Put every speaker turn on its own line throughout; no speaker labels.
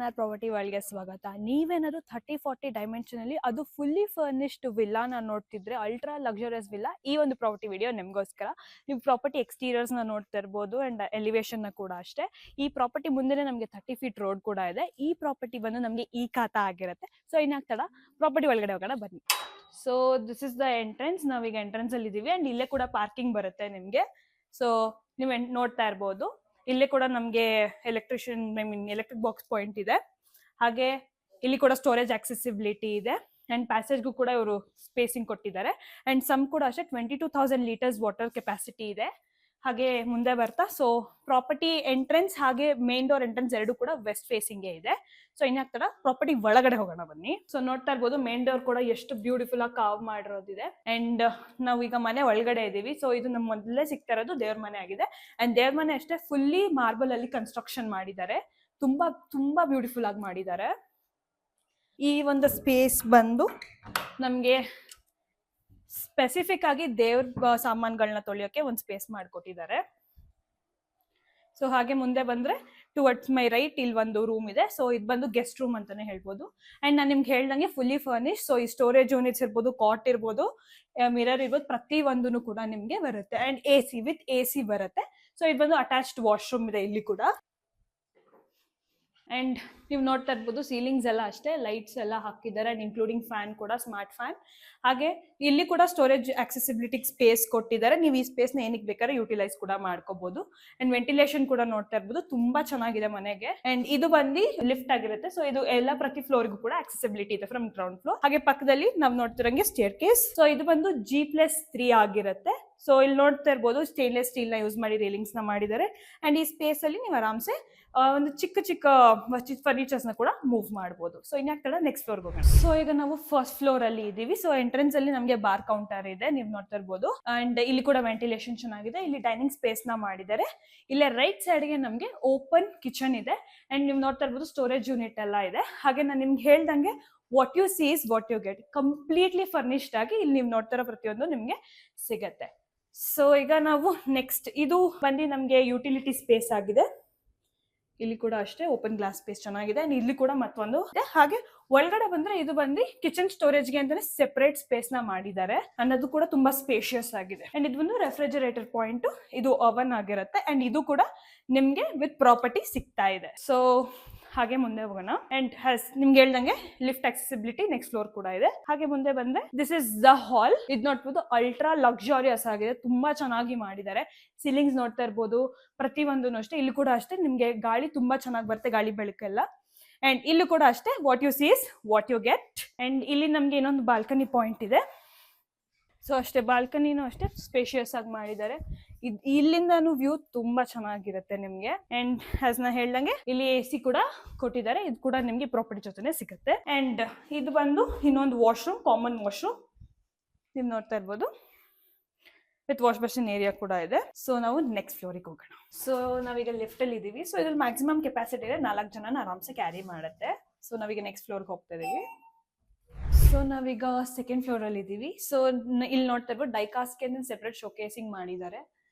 N R property ವರ್ಲ್ಡ್ಗೆ ಸ್ವಾಗತ. ನೀವೇನಾದ್ರು 30-40 dimension ಅಲ್ಲಿ ಅದು ಫುಲ್ಲಿ ಫರ್ನಿಶ್ಡ್ ವಿಲ್ಲಾನ ನೋಡ್ತಿದ್ರೆ, ಅಲ್ಟ್ರಾ ಲಕ್ಸುರಿಯಸ್ ವಿಲ್ಲಾ, ಈ ಒಂದು ಪ್ರಾಪರ್ಟಿ ವಿಡಿಯೋ ನಿಮ್ಗೋಸ್ಕರ. ನೀವು ಪ್ರಾಪರ್ಟಿ ಎಕ್ಸ್ಟೀರಿಯರ್ಸ್ ನ ನೋಡ್ತಾ ಇರ್ಬೋದು ಅಂಡ್ ಎಲಿವೇಶನ್ ನ ಕೂಡ ಅಷ್ಟೇ. ಈ ಪ್ರಾಪರ್ಟಿ ಮುಂದೆ ನಮಗೆ 30 ಫೀಟ್ ರೋಡ್ ಕೂಡ ಇದೆ. ಈ ಪ್ರಾಪರ್ಟಿ ಬಂದು ನಮಗೆ ಈ ಖಾತಾ ಆಗಿರುತ್ತೆ. ಸೊ ಇನ್ನಾಗ್ತಡ ಪ್ರಾಪರ್ಟಿ ಒಳಗಡೆ ಹೋಗೋಣ ಬನ್ನಿ. So this is the entrance. ನಾವೀಗ ಎಂಟ್ರೆನ್ಸ್ ಅಲ್ಲಿ ಇದೀವಿ ಅಂಡ್ ಇಲ್ಲೇ ಕೂಡ ಪಾರ್ಕಿಂಗ್ ಬರುತ್ತೆ ನಿಮ್ಗೆ. ಸೊ ನೀವು ನೋಡ್ತಾ ಇರ್ಬೋದು, ಇಲ್ಲಿ ಕೂಡ ನಮಗೆ ಎಲೆಕ್ಟ್ರಿಕ್ ಬಾಕ್ಸ್ ಪಾಯಿಂಟ್ ಇದೆ. ಹಾಗೆ ಇಲ್ಲಿ ಕೂಡ ಸ್ಟೋರೇಜ್ ಆಕ್ಸೆಸಿಬಿಲಿಟಿ ಇದೆ ಅಂಡ್ ಪ್ಯಾಸೇಜ್ಗೂ ಕೂಡ ಇವರು ಸ್ಪೇಸಿಂಗ್ ಕೊಟ್ಟಿದ್ದಾರೆ. ಅಂಡ್ ಸಮ್ ಕೂಡ ಅಷ್ಟೇ 22,000 ಲೀಟರ್ಸ್ ವಾಟರ್ ಕೆಪಾಸಿಟಿ ಇದೆ. ಹಾಗೆ ಮುಂದೆ ಬರ್ತಾ ಸೊ ಪ್ರಾಪರ್ಟಿ ಎಂಟ್ರೆನ್ಸ್ ಹಾಗೆ ಮೇನ್ ಡೋರ್ ಎಂಟ್ರೆನ್ಸ್ ಎರಡು ಕೂಡ ವೆಸ್ಟ್ ಫೇಸಿಂಗ್ ಇದೆ. ಸೊ ಇನ್ನಾಗ್ತಡ ಪ್ರಾಪರ್ಟಿ ಒಳಗಡೆ ಹೋಗೋಣ ಬನ್ನಿ. ಸೊ ನೋಡ್ತಾ ಇರ್ಬೋದು ಮೇನ್ ಡೋರ್ ಕೂಡ ಎಷ್ಟು ಬ್ಯೂಟಿಫುಲ್ ಆಗಿ ಕಾವ್ ಮಾಡಿರೋದಿದೆ. ಅಂಡ್ ನಾವೀಗ ಮನೆ ಒಳಗಡೆ ಇದೀವಿ. ಸೊ ಇದು ನಮ್ಮ ಮೊದಲೇ ಸಿಗ್ತಾ ಇರೋದು ದೇವ್ರ ಮನೆ ಆಗಿದೆ. ಅಂಡ್ ದೇವ್ರ ಮನೆ ಅಷ್ಟೇ ಫುಲ್ಲಿ ಮಾರ್ಬಲ್ ಅಲ್ಲಿ ಕನ್ಸ್ಟ್ರಕ್ಷನ್ ಮಾಡಿದ್ದಾರೆ. ತುಂಬಾ ತುಂಬಾ ಬ್ಯೂಟಿಫುಲ್ ಆಗಿ ಮಾಡಿದ್ದಾರೆ. ಈ ಒಂದು ಸ್ಪೇಸ್ ಬಂದು ನಮ್ಗೆ ಸ್ಪೆಸಿಫಿಕ್ ಆಗಿ ದೇವ್ರ ಸಾಮಾನುಗಳನ್ನ ತೊಳೆಯೋಕೆ ಒಂದು ಸ್ಪೇಸ್ ಮಾಡಿಕೊಟ್ಟಿದ್ದಾರೆ. ಸೊ ಹಾಗೆ ಮುಂದೆ ಬಂದ್ರೆ ಟುವರ್ಡ್ಸ್ ಮೈ ರೈಟ್ ಇಲ್ಲಿ ಒಂದು ರೂಮ್ ಇದೆ. ಸೊ ಇದು ಬಂದು ಗೆಸ್ಟ್ ರೂಮ್ ಅಂತಾನೆ ಹೇಳ್ಬೋದು. ಅಂಡ್ ನಾನು ನಿಮ್ಗೆ ಹೇಳ್ದಂಗೆ ಫುಲ್ಲಿ ಫರ್ನಿಶ್. ಸೊ ಈ ಸ್ಟೋರೇಜ್ ಯೂನಿಟ್ಸ್ ಇರ್ಬೋದು, ಕಾಟ್ ಇರ್ಬೋದು, ಮಿರರ್ ಇರ್ಬೋದು, ಪ್ರತಿ ಒಂದೂ ಕೂಡ ನಿಮ್ಗೆ ಬರುತ್ತೆ. ಅಂಡ್ ಎಸಿ ಬರುತ್ತೆ. ಸೊ ಇದು ಬಂದು ಅಟ್ಯಾಚ್ಡ್ ವಾಶ್ರೂಮ್ ಇದೆ ಇಲ್ಲಿ ಕೂಡ. ಅಂಡ್ ನೀವು ನೋಡ್ತಾ ಇರ್ಬೋದು ಸೀಲಿಂಗ್ಸ್ ಎಲ್ಲ ಅಷ್ಟೇ ಲೈಟ್ಸ್ ಎಲ್ಲ ಹಾಕಿದ್ದಾರೆ ಅಂಡ್ ಇನ್ಕ್ಲೂಡಿಂಗ್ ಫ್ಯಾನ್ ಕೂಡ ಸ್ಮಾರ್ಟ್ ಫ್ಯಾನ್. ಹಾಗೆ ಇಲ್ಲಿ ಕೂಡ ಸ್ಟೋರೇಜ್ ಆಕ್ಸೆಸಿಬಿಲಿಟಿ ಸ್ಪೇಸ್ ಕೊಟ್ಟಿದ್ದಾರೆ. ನೀವು ಈ ಸ್ಪೇಸ್ ನ ಏನಕ್ಕೆ ಬೇಕಾದ್ರೆ ಯೂಟಿಲೈಸ್ ಕೂಡ ಮಾಡ್ಕೋಬಹುದು. ಅಂಡ್ ವೆಂಟಿಲೇಷನ್ ಕೂಡ ನೋಡ್ತಾ ಇರ್ಬೋದು, ತುಂಬಾ ಚೆನ್ನಾಗಿದೆ ಮನೆಗೆ. ಅಂಡ್ ಇದು ಬಂದು ಲಿಫ್ಟ್ ಆಗಿರುತ್ತೆ. ಸೊ ಇದು ಎಲ್ಲ ಪ್ರತಿ ಫ್ಲೋರ್ಗೂ ಕೂಡ ಆಕ್ಸೆಸಿಬಿಲಿಟಿ ಇದೆ ಫ್ರಮ್ ಗ್ರೌಂಡ್ ಫ್ಲೋರ್. ಹಾಗೆ ಪಕ್ಕದಲ್ಲಿ ನಾವು ನೋಡ್ತಿರಂಗೆ ಸ್ಟೇರ್ ಕೇಸ್. ಸೊ ಇದು ಬಂದು G+3 ಆಗಿರುತ್ತೆ. ಸೊ ಇಲ್ಲಿ ನೋಡ್ತಾ ಇರ್ಬೋದು ಸ್ಟೇನ್ಲೆಸ್ ಸ್ಟೀಲ್ ನ ಯೂಸ್ ಮಾಡಿ ರೇಲಿಂಗ್ಸ್ ನ ಮಾಡಿದ್ದಾರೆ. ಅಂಡ್ ಈ ಸ್ಪೇಸ್ ಅಲ್ಲಿ ನೀವು ಆರಾಮ್ಸೆ ಒಂದು ಚಿಕ್ಕ ಫರ್ನಿಚರ್ಸ್ ನ ಕೂಡ ಮೂವ್ ಮಾಡಬಹುದು. ಸೊ ಇನ್ನಾಗ್ತಡ ನೆಕ್ಸ್ಟ್ ಫ್ಲೋರ್ಗೆ ಹೋಗೋಣ. ಸೊ ಈಗ ನಾವು ಫಸ್ಟ್ ಫ್ಲೋರ್ ಅಲ್ಲಿ ಇದೀವಿ. ಸೊ ಎಂಟ್ರೆನ್ಸ್ ಅಲ್ಲಿ ನಮಗೆ ಬಾರ್ ಕೌಂಟರ್ ಇದೆ, ನೀವು ನೋಡ್ತಾ ಇರ್ಬೋದು. ಅಂಡ್ ಇಲ್ಲಿ ಕೂಡ ವೆಂಟಿಲೇಷನ್ ಚೆನ್ನಾಗಿದೆ. ಇಲ್ಲಿ ಡೈನಿಂಗ್ ಸ್ಪೇಸ್ ನ ಮಾಡಿದ್ದಾರೆ. ಇಲ್ಲೇ ರೈಟ್ ಸೈಡ್ ಗೆ ನಮಗೆ ಓಪನ್ ಕಿಚನ್ ಇದೆ. ಅಂಡ್ ನೀವು ನೋಡ್ತಾ ಇರ್ಬೋದು ಸ್ಟೋರೇಜ್ ಯೂನಿಟ್ ಎಲ್ಲ ಇದೆ. ಹಾಗೆ ನಾನು ನಿಮ್ಗೆ ಹೇಳ್ದಂಗೆ what you see is what you get. Completely furnished ಆಗಿ ಇಲ್ಲಿ ನೀವು ನೋಡ್ತಾ ಇರೋ ಪ್ರತಿಯೊಂದು ನಿಮ್ಗೆ ಸಿಗತ್ತೆ. ಸೊ ಈಗ ನಾವು ನೆಕ್ಸ್ಟ್ ಇದು ಬಂದು ನಮ್ಗೆ ಯುಟಿಲಿಟಿ ಸ್ಪೇಸ್ ಆಗಿದೆ. ಇಲ್ಲಿ ಕೂಡ ಅಷ್ಟೇ ಓಪನ್ ಗ್ಲಾಸ್ ಸ್ಪೇಸ್ ಚೆನ್ನಾಗಿದೆ. ಅಂಡ್ ಇಲ್ಲಿ ಕೂಡ ಮತ್ತೊಂದು ಇದೆ. ಹಾಗೆ ಒಳಗಡೆ ಬಂದ್ರೆ ಇದು ಬಂದು ಕಿಚನ್ ಸ್ಟೋರೇಜ್ಗೆ ಅಂತಾನೆ ಸೆಪರೇಟ್ ಸ್ಪೇಸ್ ನ ಮಾಡಿದ್ದಾರೆ ಅನ್ನೋದು ಕೂಡ ತುಂಬಾ ಸ್ಪೇಷಿಯಸ್ ಆಗಿದೆ. ಅಂಡ್ ಇದು ಬಂದು ರೆಫ್ರಿಜರೇಟರ್ ಪಾಯಿಂಟ್, ಇದು ಓವನ್ ಆಗಿರುತ್ತೆ. ಅಂಡ್ ಇದು ಕೂಡ ನಿಮ್ಗೆ ವಿತ್ ಪ್ರಾಪರ್ಟಿ ಸಿಗ್ತಾ ಇದೆ. ಸೊ ಹಾಗೆ ಮುಂದೆ ಹೋಗೋಣ. ಅಂಡ್ ನಿಮ್ಗೆ ಹೇಳ್ದಂಗೆ ಲಿಫ್ಟ್ ಆಕ್ಸೆಸಿಬಿಲಿಟಿ ನೆಕ್ಸ್ಟ್ ಫ್ಲೋರ್ ಕೂಡ ಇದೆ. ಹಾಗೆ ಮುಂದೆ ಬಂದ್ರೆ ದಿಸ್ ಇಸ್ ದ ಹಾಲ್. ಇದು ನೋಡ್ಬೋದು ಅಲ್ಟ್ರಾ ಲಕ್ಸುರಿಯಸ್ ಆಗಿದೆ, ತುಂಬಾ ಚೆನ್ನಾಗಿ ಮಾಡಿದ್ದಾರೆ. ಸೀಲಿಂಗ್ಸ್ ನೋಡ್ತಾ ಇರ್ಬೋದು, ಪ್ರತಿ ಒಂದು ಅಷ್ಟೇ. ಇಲ್ಲಿ ಕೂಡ ಅಷ್ಟೇ ನಿಮ್ಗೆ ಗಾಳಿ ತುಂಬಾ ಚೆನ್ನಾಗಿ ಬರುತ್ತೆ, ಗಾಳಿ ಬೆಳಕೆಲ್ಲ. ಅಂಡ್ ಇಲ್ಲೂ ಕೂಡ ಅಷ್ಟೇ what you see is what you get. And ಇಲ್ಲಿ ನಮ್ಗೆ ಇನ್ನೊಂದು ಬಾಲ್ಕನಿ ಪಾಯಿಂಟ್ ಇದೆ. ಸೊ ಅಷ್ಟೇ ಬಾಲ್ಕನಿನೂ ಅಷ್ಟೇ ಸ್ಪೇಷಿಯಸ್ ಆಗಿ ಮಾಡಿದ್ದಾರೆ. ಇಲ್ಲಿಂದಾನು ವ್ಯೂ ತುಂಬಾ ಚೆನ್ನಾಗಿರುತ್ತೆ ನಿಮ್ಗೆ. ಅಂಡ್ ಆಸ್ ನಾ ಹೇಳ್ದಂಗೆ ಇಲ್ಲಿ AC ಕೂಡ ಕೊಟ್ಟಿದ್ದಾರೆ. ಇದು ಕೂಡ ನಿಮ್ಗೆ ಪ್ರಾಪರ್ಟಿ ಜೊತೆನೆ ಸಿಗುತ್ತೆ. ಅಂಡ್ ಇದು ಬಂದು ಇನ್ನೊಂದು ವಾಶ್ರೂಮ್, ಕಾಮನ್ ವಾಶ್ರೂಮ್ ನೀವು ನೋಡ್ತಾ ಇರ್ಬೋದು. ವಿತ್ ವಾಶ್ ಬೇಸಿನ್ ಏರಿಯಾ ಕೂಡ ಇದೆ. ಸೊ ನಾವು ನೆಕ್ಸ್ಟ್ ಫ್ಲೋರಿಗೆ ಹೋಗೋಣ. ಸೊ ನಾವೀಗ ಲಿಫ್ಟ್ ಅಲ್ಲಿ ಇದೀವಿ. ಸೊ ಇದ್ರಲ್ಲಿ ಮ್ಯಾಕ್ಸಿಮಮ್ ಕೆಪಾಸಿಟಿ ಇದೆ, 4 ಜನನ ಆರಾಮ್ಸೆ ಕ್ಯಾರಿ ಮಾಡುತ್ತೆ. ಸೊ ನಾವೀಗ ನೆಕ್ಸ್ಟ್ ಫ್ಲೋರ್ಗೆ ಹೋಗ್ತಾ ಇದೀವಿ. ಸೊ ನಾವೀಗ ಸೆಕೆಂಡ್ ಫ್ಲೋರ್ ಅಲ್ಲಿ ಇದೀವಿ. ಸೊ ಇಲ್ಲಿ ನೋಡ್ತಾ ಇರ್ಬೋದು ಡೈಕಾಸ್ಗೆ ಸೆಪರೇಟ್ ಶೋಕೇಸಿಂಗ್ ಮಾಡಿದ್ದಾರೆ.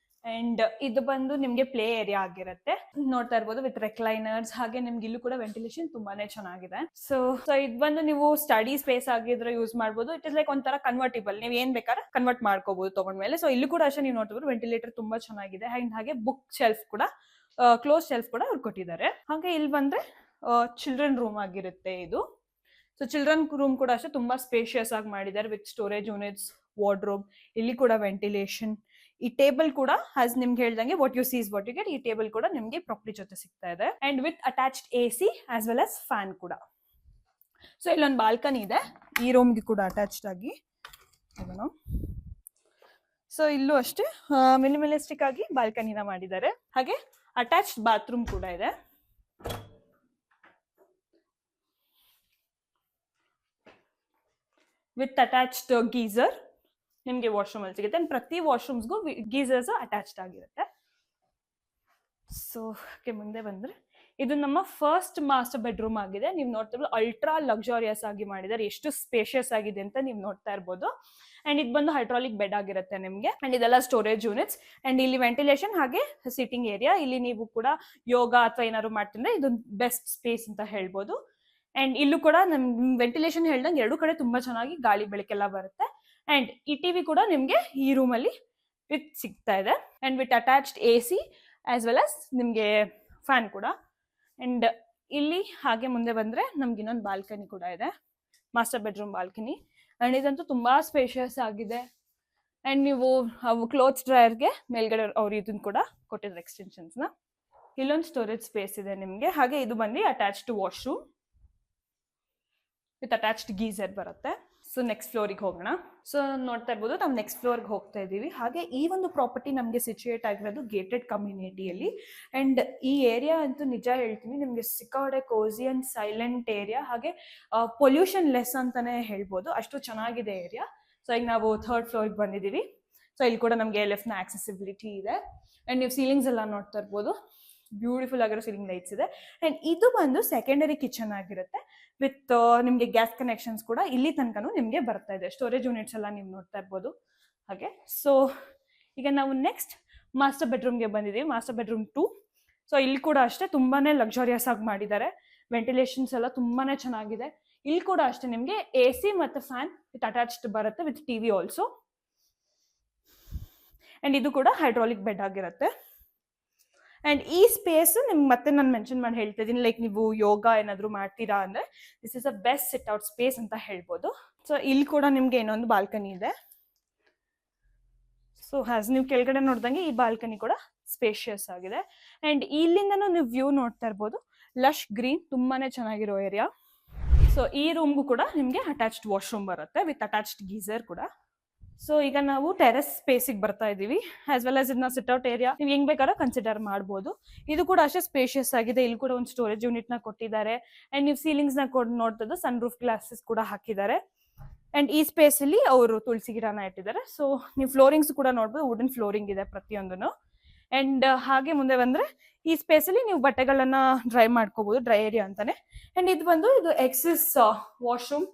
ಅಂಡ್ ಇದು ಬಂದು ನಿಮ್ಗೆ ಪ್ಲೇ ಏರಿಯಾ ಆಗಿರುತ್ತೆ, ನೋಡ್ತಾ ಇರ್ಬೋದು ವಿತ್ ರೆಕ್ಲೈನರ್ಸ್. ಹಾಗೆ ನಿಮ್ಗೆ ಇಲ್ಲೂ ಕೂಡ ವೆಂಟಿಲೇಷನ್ ತುಂಬಾನೇ ಚೆನ್ನಾಗಿದೆ. ಸೊ ಇದು ಬಂದು ನೀವು ಸ್ಟಡಿ ಸ್ಪೇಸ್ ಆಗಿದ್ರೆ ಯೂಸ್ ಮಾಡಬಹುದು. ಇಟ್ ಇಸ್ ಲೈಕ್ ಒಂಥರ ಕನ್ವರ್ಟಿಬಲ್, ನೀವು ಏನ್ ಬೇಕಾದ್ರೆ ಕನ್ವರ್ಟ್ ಮಾಡ್ಕೋಬಹುದು ತಗೊಂಡ್ಮೇಲೆ. ಸೊ ಇಲ್ಲೂ ಕೂಡ ಅಷ್ಟೇ ನೀವು ನೋಡ್ತಿರ್ಬೋದು ವೆಂಟಿಲೇಟರ್ ತುಂಬಾ ಚೆನ್ನಾಗಿದೆ. ಅಂಡ್ ಹಾಗೆ ಬುಕ್ ಶೆಲ್ಫ್ ಕೂಡ, ಕ್ಲೋಸ್ ಶೆಲ್ಫ್ ಕೂಡ ಅವ್ರು ಕೊಟ್ಟಿದ್ದಾರೆ. ಹಾಗೆ ಇಲ್ಲಿ ಬಂದ್ರೆ ಚಿಲ್ಡ್ರನ್ ರೂಮ್ ಆಗಿರುತ್ತೆ ಇದು. ಸೊ ಚಿಲ್ಡ್ರನ್ ರೂಮ್ ಕೂಡ ಅಷ್ಟೇ ತುಂಬಾ ಸ್ಪೇಷಿಯಸ್ ಆಗಿ ಮಾಡಿದ್ದಾರೆ ವಿತ್ ಸ್ಟೋರೇಜ್ ಯೂನಿಟ್ಸ್, ವಾರ್ಡ್ರೋಬ್. ಇಲ್ಲಿ ಕೂಡ ವೆಂಟಿಲೇಷನ್. ಈ ಟೇಬಲ್ ಕೂಡ ಹ್ಯಾಸ್ ನಿಮ್ಗೆ ಹೇಳ್ದಂಗೆ what you see is what you get. ಈ ಟೇಬಲ್ ಕೂಡ ನಿಮ್ಗೆ ಪ್ರಾಪರ್ಟಿ ಜೊತೆ ಸಿಗ್ತಾ ಇದೆ. And with attached AC as well as fan ಕೂಡ. ಸೊ ಇಲ್ಲೊಂದು ಬಾಲ್ಕನಿ ಇದೆ ಈ ರೂಮ್ಗೆ ಕೂಡ ಅಟ್ಯಾಚ್ಡ್ ಆಗಿ. ಸೊ ಇಲ್ಲೂ ಅಷ್ಟೇ ಮಿನಿಮಲಿಸ್ಟಿಕ್ ಆಗಿ ಬಾಲ್ಕನಿನ ಮಾಡಿದ್ದಾರೆ. ಹಾಗೆ ಅಟ್ಯಾಚ್ಡ್ ಬಾತ್ರೂಮ್ ಕೂಡ ಇದೆ ವಿತ್ ಅಟ್ಯಾಚ್ಡ್ ಗೀಸರ್. ನಿಮ್ಗೆ ವಾಶ್ರೂಮ್ ಅಲ್ಲಿ ಸಿಗುತ್ತೆ. ಪ್ರತಿ ವಾಶ್ರೂಮ್ಸ್ಗೂ ಗೀಸರ್ಸ್ ಅಟ್ಯಾಚ್ಡ್ ಆಗಿರುತ್ತೆ. ಸೊ ಮುಂದೆ ಬಂದ್ರೆ ಇದು ನಮ್ಮ ಫಸ್ಟ್ ಮಾಸ್ಟರ್ ಬೆಡ್ರೂಮ್ ಆಗಿದೆ. ನೀವು ನೋಡ್ತಾ ಇರ್ಬೋದು ಅಲ್ಟ್ರಾ ಲಕ್ಸುರಿಯಸ್ ಆಗಿ ಮಾಡಿದ್ದಾರೆ, ಎಷ್ಟು ಸ್ಪೇಷಿಯಸ್ ಆಗಿದೆ ಅಂತ ನೀವು ನೋಡ್ತಾ ಇರ್ಬೋದು. ಅಂಡ್ ಇದು ಬಂದು ಹೈಡ್ರಾಲಿಕ್ ಬೆಡ್ ಆಗಿರುತ್ತೆ ನಿಮ್ಗೆ. ಅಂಡ್ ಇದೆಲ್ಲ ಸ್ಟೋರೇಜ್ ಯೂನಿಟ್ಸ್. ಅಂಡ್ ಇಲ್ಲಿ ವೆಂಟಿಲೇಷನ್ ಹಾಗೆ ಸಿಟ್ಟಿಂಗ್ ಏರಿಯಾ. ಇಲ್ಲಿ ನೀವು ಕೂಡ ಯೋಗ ಅಥವಾ ಏನಾದ್ರು ಮಾಡ್ತಿದ್ರೆ ಇದು ಬೆಸ್ಟ್ ಸ್ಪೇಸ್ ಅಂತ ಹೇಳ್ಬೋದು. ಅಂಡ್ ಇಲ್ಲೂ ಕೂಡ ನಮ್ ವೆಂಟಿಲೇಷನ್ ಹೇಳ್ದಂಗೆ ಎರಡು ಕಡೆ ತುಂಬಾ ಚೆನ್ನಾಗಿ ಗಾಳಿ ಬೆಳಕೆಲ್ಲ ಬರುತ್ತೆ. ಅಂಡ್ ಈ ಟಿವಿ ಕೂಡ ನಿಮ್ಗೆ ಈ ರೂಮ್ ಅಲ್ಲಿ ವಿತ್ ಸಿಗ್ತಾ ಇದೆ. And with attached AC as well as ನಿಮ್ಗೆ ಫ್ಯಾನ್ ಕೂಡ. ಅಂಡ್ ಇಲ್ಲಿ ಹಾಗೆ ಮುಂದೆ ಬಂದ್ರೆ ನಮ್ಗೆ ಇನ್ನೊಂದು ಬಾಲ್ಕನಿ ಕೂಡ ಇದೆ, ಮಾಸ್ಟರ್ ಬೆಡ್ರೂಮ್ ಬಾಲ್ಕನಿ. ಅಂಡ್ ಇದಂತೂ ತುಂಬಾ ಸ್ಪೇಷಿಯಸ್ ಆಗಿದೆ. ಅಂಡ್ ನೀವು ಕ್ಲೋತ್ಸ್ ಡ್ರೈಯರ್ಗೆ ಮೇಲ್ಗಡೆ ಅವ್ರು ಇದನ್ನ ಕೂಡ ಕೊಟ್ಟಿದ್ದಾರೆ ಎಕ್ಸ್ಟೆನ್ಷನ್ಸ್ ನ. ಇಲ್ಲೊಂದು ಸ್ಟೋರೇಜ್ ಸ್ಪೇಸ್ ಇದೆ ನಿಮ್ಗೆ. ಹಾಗೆ ಇದು ಬಂದು attached washroom with attached geyser ಬರುತ್ತೆ. ಸೊ ನೆಕ್ಸ್ಟ್ ಫ್ಲೋರಿಗೆ ಹೋಗೋಣ. ಸೊ ನೋಡ್ತಾ ಇರ್ಬೋದು ನಾವು ನೆಕ್ಸ್ಟ್ ಫ್ಲೋರ್ಗೆ ಹೋಗ್ತಾ ಇದ್ದೀವಿ. ಹಾಗೆ ಈ ಒಂದು ಪ್ರಾಪರ್ಟಿ ನಮಗೆ ಸಿಚುಯೇಟ್ ಆಗಿರೋದು ಗೇಟೆಡ್ ಕಮ್ಯುನಿಟಿಯಲ್ಲಿ. ಅಂಡ್ ಈ ಏರಿಯಾ ಅಂತೂ ನಿಜ ಹೇಳ್ತೀನಿ ನಿಮಗೆ ಸಿಕ್ಕಾಡೆ ಕೋಸಿ ಅಂಡ್ ಸೈಲೆಂಟ್ ಏರಿಯಾ, ಹಾಗೆ ಪೊಲ್ಯೂಷನ್ ಲೆಸ್ ಅಂತಾನೆ ಹೇಳ್ಬೋದು, ಅಷ್ಟು ಚೆನ್ನಾಗಿದೆ ಏರಿಯಾ. ಸೊ ಈಗ ನಾವು 3rd ಫ್ಲೋರ್ಗೆ ಬಂದಿದ್ದೀವಿ. ಸೊ ಇಲ್ಲಿ ಕೂಡ ನಮಗೆ LF ನ ಆಕ್ಸೆಸಿಬಿಲಿಟಿ ಇದೆ. ಅಂಡ್ ನೀವು ಸೀಲಿಂಗ್ಸ್ ಎಲ್ಲ ನೋಡ್ತಾ ಇರ್ಬೋದು, ಬ್ಯೂಟಿಫುಲ್ ಆಗಿರೋ ಸೀಲಿಂಗ್ ಲೈಟ್ಸ್ ಇದೆ. ಅಂಡ್ ಇದು ಬಂದು ಸೆಕೆಂಡರಿ ಕಿಚನ್ ಆಗಿರುತ್ತೆ ವಿತ್ ನಿಮ್ಗೆ ಗ್ಯಾಸ್ ಕನೆಕ್ಷನ್ಸ್ ಕೂಡ ಇಲ್ಲಿ ತನಕನೂ ನಿಮ್ಗೆ ಬರ್ತಾ ಇದೆ. ಸ್ಟೋರೇಜ್ ಯೂನಿಟ್ಸ್ ಎಲ್ಲ ನೀವು ನೋಡ್ತಾ ಇರ್ಬೋದು ಹಾಗೆ. ಸೊ ಈಗ ನಾವು ನೆಕ್ಸ್ಟ್ ಮಾಸ್ಟರ್ ಬೆಡ್ರೂಮ್ಗೆ ಬಂದಿದ್ದೀವಿ, ಮಾಸ್ಟರ್ ಬೆಡ್ರೂಮ್ 2. ಸೊ ಇಲ್ಲಿ ಕೂಡ ಅಷ್ಟೇ ತುಂಬಾನೇ ಲಕ್ಸುರಿಯಸ್ ಆಗಿ ಮಾಡಿದ್ದಾರೆ. ವೆಂಟಿಲೇಷನ್ಸ್ ಎಲ್ಲ ತುಂಬಾನೇ ಚೆನ್ನಾಗಿದೆ. ಇಲ್ಲಿ ಕೂಡ ಅಷ್ಟೇ ನಿಮ್ಗೆ AC ಮತ್ತೆ ಫ್ಯಾನ್ ವಿತ್ ಅಟ್ಯಾಚ್ಡ್ ಬರುತ್ತೆ ವಿತ್ TV ಆಲ್ಸೋ. ಅಂಡ್ ಇದು ಕೂಡ ಹೈಡ್ರಾಲಿಕ್ ಬೆಡ್ ಆಗಿರುತ್ತೆ. ಅಂಡ್ ಈ ಸ್ಪೇಸ್ ನಿಮ್ಗೆ ಮತ್ತೆ ನಾನು ಮೆನ್ಷನ್ ಮಾಡಿ ಹೇಳ್ತಾ ಇದ್ದೀನಿ, ಲೈಕ್ ನೀವು ಯೋಗ ಏನಾದ್ರು ಮಾಡ್ತೀರಾ ಅಂದ್ರೆ this is a best sit out space ಅಂತ ಹೇಳ್ಬೋದು. ಸೊ ಇಲ್ಲಿ ಕೂಡ ನಿಮ್ಗೆ ಇನ್ನೊಂದು ಬಾಲ್ಕನಿ ಇದೆ. ಸೊ ನೀವು ಕೆಳಗಡೆ ನೋಡ್ದಂಗೆ ಈ ಬಾಲ್ಕನಿ ಕೂಡ ಸ್ಪೇಷಿಯಸ್ ಆಗಿದೆ. ಅಂಡ್ ಇಲ್ಲಿಂದನೂ ನೀವು ವ್ಯೂ ನೋಡ್ತಾ ಇರ್ಬೋದು, ಲಶ್ ಗ್ರೀನ್, ತುಂಬಾನೇ ಚೆನ್ನಾಗಿರೋ ಏರಿಯಾ. ಸೊ ಈ ರೂಮ್ಗೂ ಕೂಡ ನಿಮ್ಗೆ ಅಟ್ಯಾಚ್ಡ್ ವಾಶ್ರೂಮ್ ಬರುತ್ತೆ ವಿತ್ ಅಟ್ಯಾಚ್ಡ್ ಗೀಸರ್ ಕೂಡ. ಸೊ ಈಗ ನಾವು ಟೆರೆಸ್ ಸ್ಪೇಸಿಗೆ ಬರ್ತಾ ಇದೀವಿ. ಆಸ್ ವೆಲ್ ಆಸ್ ಇದನ್ನ ಸಿಟ್ಔಟ್ ಏರಿಯಾ ನೀವು ಹೆಂಗ್ ಬೇಕಾದ್ರೂ ಕನ್ಸಿಡರ್ ಮಾಡ್ಬೋದು. ಇದು ಕೂಡ ಅಷ್ಟೇ ಸ್ಪೇಷಿಯಸ್ ಆಗಿದೆ. ಇಲ್ಲಿ ಕೂಡ ಒಂದು ಸ್ಟೋರೇಜ್ ಯೂನಿಟ್ ನ ಕೊಟ್ಟಿದ್ದಾರೆ. ಅಂಡ್ ನೀವು ಸೀಲಿಂಗ್ಸ್ ನ ನೋಡ್ತದ್ದು ಸನ್ ರೂಫ್ ಗ್ಲಾಸಸ್ ಕೂಡ ಹಾಕಿದ್ದಾರೆ. ಅಂಡ್ ಈ ಸ್ಪೇಸ್ ಅಲ್ಲಿ ಅವರು ತುಳಸಿ ಗಿಡನ ಇಟ್ಟಿದ್ದಾರೆ. ಸೊ ನೀವು ಫ್ಲೋರಿಂಗ್ಸ್ ಕೂಡ ನೋಡ್ಬೋದು, ವುಡನ್ ಫ್ಲೋರಿಂಗ್ ಇದೆ ಪ್ರತಿಯೊಂದನ್ನು. ಅಂಡ್ ಹಾಗೆ ಮುಂದೆ ಬಂದ್ರೆ ಈ ಸ್ಪೇಸ್ ಅಲ್ಲಿ ನೀವು ಬಟ್ಟೆಗಳನ್ನ ಡ್ರೈ ಮಾಡ್ಕೋಬಹುದು, ಡ್ರೈ ಏರಿಯಾ ಅಂತಾನೆ. ಅಂಡ್ ಇದು ಬಂದು ಇದು access washroom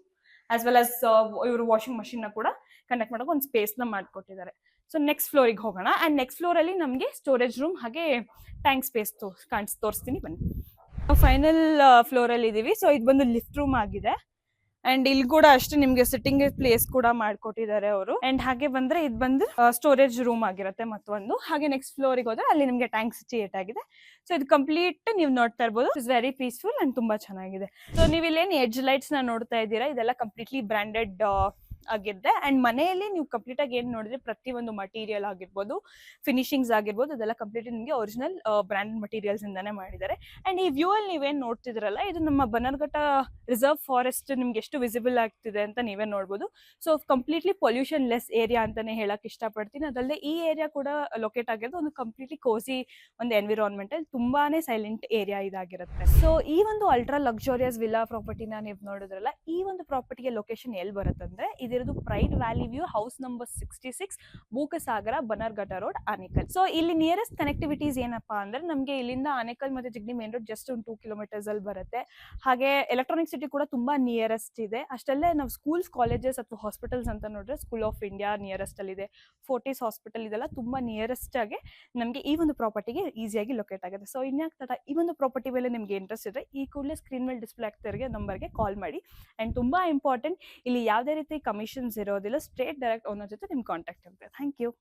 as well as ಇವರು ವಾಷಿಂಗ್ ಮಷಿನ್ ನ ಕೂಡ ಕನೆಕ್ಟ್ ಮಾಡೋಕೆ ಒಂದು ಸ್ಪೇಸ್ ನ ಮಾಡ್ಕೊಟ್ಟಿದ್ದಾರೆ. ಸೊ ನೆಕ್ಸ್ಟ್ ಫ್ಲೋರಿಗೆ ಹೋಗೋಣ. ಅಂಡ್ ನೆಕ್ಸ್ಟ್ ಫ್ಲೋರ್ ಅಲ್ಲಿ ನಮಗೆ ಸ್ಟೋರೇಜ್ ರೂಮ್ ಹಾಗೆ ಟ್ಯಾಂಕ್ ಸ್ಪೇಸ್ ತೋರಿಸ್ತೀನಿ ಬನ್ನಿ. ಫೈನಲ್ ಫ್ಲೋರ್ ಅಲ್ಲಿ ಇದೀವಿ. ಸೊ ಇದು ಬಂದು ಲಿಫ್ಟ್ ರೂಮ್ ಆಗಿದೆ. ಅಂಡ್ ಇಲ್ಲಿ ಕೂಡ ಅಷ್ಟೇ ನಿಮ್ಗೆ ಸಿಟ್ಟಿಂಗ್ ಪ್ಲೇಸ್ ಕೂಡ ಮಾಡ್ಕೊಟ್ಟಿದ್ದಾರೆ ಅವರು. ಅಂಡ್ ಹಾಗೆ ಬಂದ್ರೆ ಇದು ಬಂದು ಸ್ಟೋರೇಜ್ ರೂಮ್ ಆಗಿರುತ್ತೆ ಮತ್ತೊಂದು. ಹಾಗೆ ನೆಕ್ಸ್ಟ್ ಫ್ಲೋರಿಗೆ ಹೋದ್ರೆ ಅಲ್ಲಿ ನಿಮ್ಗೆ ಟ್ಯಾಂಕ್ ಸಿಚುಯೇಟ್ ಆಗಿದೆ. ಸೊ ಇದು ಕಂಪ್ಲೀಟ್ ನೀವು ನೋಡ್ತಾ ಇರ್ಬೋದು, ಇಟ್ಸ್ ವೆರಿ ಪೀಸ್ಫುಲ್ ಅಂಡ್ ತುಂಬಾ ಚೆನ್ನಾಗಿದೆ. ಸೊ ನೀವು ಇಲ್ಲೇನು ಎಡ್ಜ್ ಲೈಟ್ಸ್ ನ ನೋಡ್ತಾ ಇದ್ದೀರಾ, ಇದೆಲ್ಲ ಕಂಪ್ಲೀಟ್ಲಿ ಬ್ರಾಂಡೆಡ್ ಆಗಿದೆ. ಅಂಡ್ ಮನೆಯಲ್ಲಿ ನೀವು ಕಂಪ್ಲೀಟ್ ಆಗಿ ಏನ್ ನೋಡಿದ್ರೆ ಪ್ರತಿ ಒಂದು ಮಟೀರಿಯಲ್ ಆಗಿರ್ಬೋದು, ಫಿನಿಶಿಂಗ್ಸ್ ಆಗಿರ್ಬೋದು, ಅದೆಲ್ಲ ಕಂಪ್ಲೀಟ್ ನಿಮಗೆ ಒರಿಜಿನಲ್ ಬ್ರಾಂಡೆಡ್ ಮಟೀರಿಯಲ್ಸ್ ಇಂದಾನೆ ಮಾಡಿದ್ದಾರೆ. ಅಂಡ್ ಈ ವ್ಯೂ ಅಲ್ಲಿ ನೀವೇನ್ ನೋಡ್ತಿದ್ರಲ್ಲ, ಇದು ನಮ್ಮ ಬನ್ನರ್ಘಟ್ಟ ರಿಸರ್ವ್ ಫಾರೆಸ್ಟ್ ನಿಮ್ಗೆ ಎಷ್ಟು ವಿಸಿಬಲ್ ಆಗ್ತಿದೆ ಅಂತ ನೀವೇ ನೋಡ್ಬೋದು. So completely pollution less area ಅಂತಾನೆ ಹೇಳಕ್ ಇಷ್ಟಪಡ್ತೀನಿ. ಅದಲ್ಲದೆ ಈ ಏರಿಯಾ ಕೂಡ ಲೊಕೇಟ್ ಆಗಿರೋದು ಒಂದು ಕಂಪ್ಲೀಟ್ಲಿ ಕೋಸಿ ಒಂದು ಎನ್ವಿರಾನ್ಮೆಂಟ್ ಅಲ್ಲಿ ತುಂಬಾನೇ ಸೈಲೆಂಟ್ ಏರಿಯಾ ಇದಾಗಿರುತ್ತೆ. ಸೊ ಈ ಒಂದು ಅಲ್ಟ್ರಾ ಲಕ್ಸುರಿಯಸ್ ವಿಲ್ಲಾ ಪ್ರಾಪರ್ಟಿನ ನೀವು ನೋಡಿದ್ರಲ್ಲ, ಈ ಒಂದು ಪ್ರಾಪರ್ಟಿಗೆ ಲೊಕೇಶನ್ ಎಲ್ಲಿ ಬರುತ್ತಂದ್ರೆ ಇದಿರೋದು pride valley view, house number 66, Bukkasagara, Bannerghatta road, Anekal. So ಇಲ್ಲಿ ನಿಯರೆಸ್ಟ್ ಕನೆಕ್ಟಿವಿಟೀಸ್ ಏನಪ್ಪಾ ಅಂದ್ರೆ ನಮಗೆ ಇಲ್ಲಿಂದ ಆನೇಕಲ್ ಮತ್ತೆ ಜಿಗ್ನಿ ಮೇನ್ ರೋಡ್ ಜಸ್ಟ್ ಒಂದು 2 ಕಿಲೋಮೀಟರ್ಸ್ ಅಲ್ಲಿ ಬರುತ್ತೆ. ಹಾಗೆ ಎಲೆಕ್ಟ್ರಾನಿಕ್ ಸಿಟಿ ಕೂಡ ತುಂಬಾ ನಿಯರೆಸ್ಟ್ ಇದೆ. ಅಷ್ಟಲ್ಲೇ ನಾವು ಸ್ಕೂಲ್ಸ್, ಕಾಲೇಜಸ್ ಅಥವಾ ಹಾಸ್ಪಿಟಲ್ಸ್ ಅಂತ ನೋಡಿದ್ರೆ ಸ್ಕೂಲ್ ಆಫ್ ಇಂಡಿಯಾ ನಿಯರೆಸ್ಟ್ ಅಲ್ಲಿ ಇದೆ, ಫೋರ್ಟಿಸ್ ಹಾಸ್ಪಿಟಲ್, ಇದೆಲ್ಲ ತುಂಬಾ ನಿಯರೆಸ್ಟ್ ಆಗಿ ನಮಗೆ ಈ ಒಂದು ಪ್ರಾಪರ್ಟಿಗೆ ಈಸಿಯಾಗಿ ಲೊಕೇಟ್ ಆಗುತ್ತೆ. ಸೊ ಇನ್ಯಾಕ್ ತಡ ಈ ಒಂದು ಪ್ರಾಪರ್ಟಿ ಮೇಲೆ ನಿಮ್ಗೆ ಇಂಟ್ರೆಸ್ಟ್ ಇದ್ರೆ ಈ ಕೂಡಲೇ ಸ್ಕ್ರೀನ್ ಮೇಲೆ ಡಿಸ್ಪ್ಲೇ ಆಗ್ತಿರೋ ನಂಬರ್ಗೆ ಕಾಲ್ ಮಾಡಿ. ಅಂಡ್ ತುಂಬಾ ಇಂಪಾರ್ಟೆಂಟ್, ಇಲ್ಲಿ ಯಾವುದೇ ರೀತಿ ಕಮಿಷನ್ಸ್ ಇರೋದಿಲ್ಲ, ಸ್ಟ್ರೇಟ್ ಡೈರೆಕ್ಟ್ ಓನರ್ ಜೊತೆ ನಿಮ್ಗೆ ಕಾಂಟ್ಯಾಕ್ಟ್ ಆಗುತ್ತೆ. Thank you.